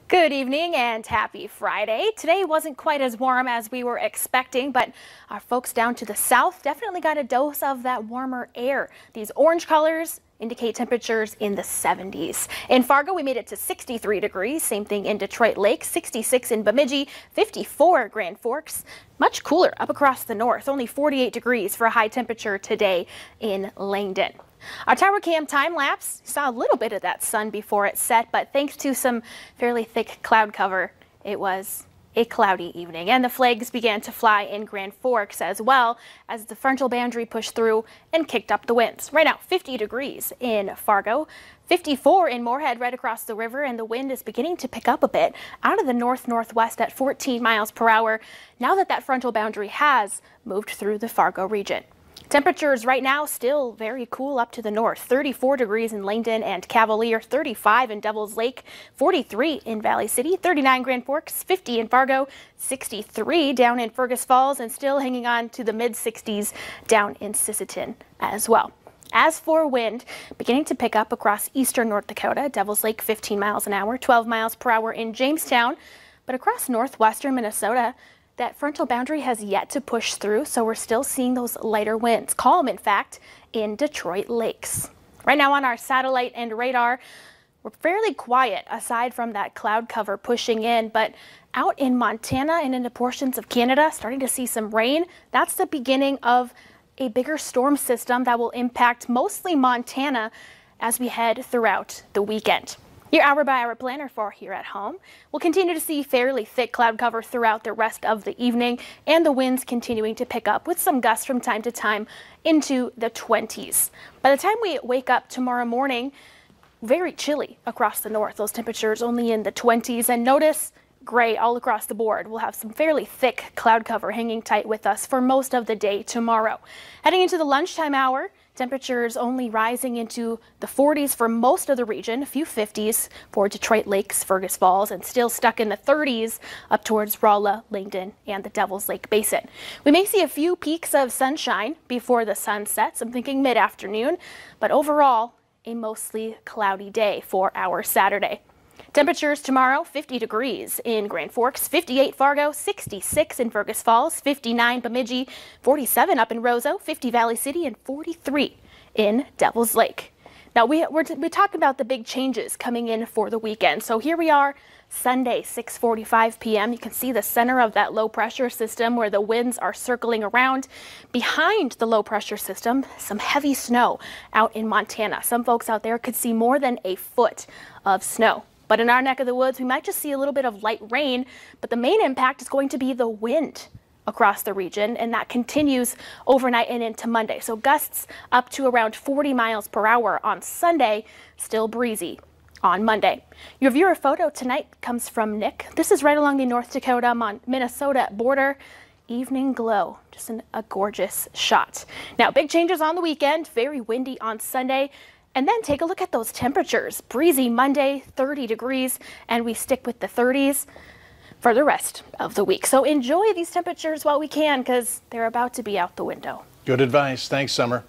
Good evening and happy Friday. Today wasn't quite as warm as we were expecting, but our folks down to the south definitely got a dose of that warmer air. These orange colors indicate temperatures in the 70s. In Fargo, we made it to 63 degrees. Same thing in Detroit Lake, 66 in Bemidji, 54 Grand Forks. Much cooler up across the north, only 48 degrees for a high temperature today in Langdon. Our tower cam time lapse saw a little bit of that sun before it set, but thanks to some fairly thick cloud cover, it was a cloudy evening, and the flags began to fly in Grand Forks as well as the frontal boundary pushed through and kicked up the winds. Right now, 50 degrees in Fargo, 54 in Moorhead right across the river, and the wind is beginning to pick up a bit out of the north-northwest at 14 miles per hour now that that frontal boundary has moved through the Fargo region. Temperatures right now still very cool up to the north. 34 degrees in Langdon and Cavalier, 35 in Devils Lake, 43 in Valley City, 39 Grand Forks, 50 in Fargo, 63 down in Fergus Falls, and still hanging on to the mid-60s down in Sisseton as well. As for wind, beginning to pick up across eastern North Dakota, Devils Lake 15 miles an hour, 12 miles per hour in Jamestown, but across northwestern Minnesota, that frontal boundary has yet to push through, so we're still seeing those lighter winds. Calm, in fact, in Detroit Lakes. Right now on our satellite and radar, we're fairly quiet aside from that cloud cover pushing in, but out in Montana and into portions of Canada, starting to see some rain. That's the beginning of a bigger storm system that will impact mostly Montana as we head throughout the weekend. Your hour-by-hour planner for here at home. We'll continue to see fairly thick cloud cover throughout the rest of the evening, and the winds continuing to pick up with some gusts from time to time into the 20s. By the time we wake up tomorrow morning, very chilly across the north. Those temperatures only in the 20s, and notice gray all across the board. We'll have some fairly thick cloud cover hanging tight with us for most of the day tomorrow. Heading into the lunchtime hour, temperatures only rising into the 40s for most of the region, a few 50s for Detroit Lakes, Fergus Falls, and still stuck in the 30s up towards Rolla, Langdon, and the Devils Lake Basin. We may see a few peaks of sunshine before the sun sets. I'm thinking mid-afternoon, but overall, a mostly cloudy day for our Saturday. Temperatures tomorrow, 50 degrees in Grand Forks, 58 Fargo, 66 in Fergus Falls, 59 Bemidji, 47 up in Roseau, 50 Valley City, and 43 in Devils Lake. Now, we're talking about the big changes coming in for the weekend. So here we are, Sunday, 6:45 p.m. You can see the center of that low pressure system where the winds are circling around. Behind the low pressure system, some heavy snow out in Montana. Some folks out there could see more than a foot of snow. But in our neck of the woods, we might just see a little bit of light rain, but the main impact is going to be the wind across the region, and that continues overnight and into Monday. So gusts up to around 40 miles per hour on Sunday, still breezy on Monday. Your viewer photo tonight comes from Nick. This is right along the North Dakota Minnesota border. Evening glow, just a gorgeous shot. Now, big changes on the weekend, very windy on Sunday. And then take a look at those temperatures. Breezy Monday, 30 degrees, and we stick with the 30s for the rest of the week. So enjoy these temperatures while we can, because they're about to be out the window. Good advice. Thanks, Summer.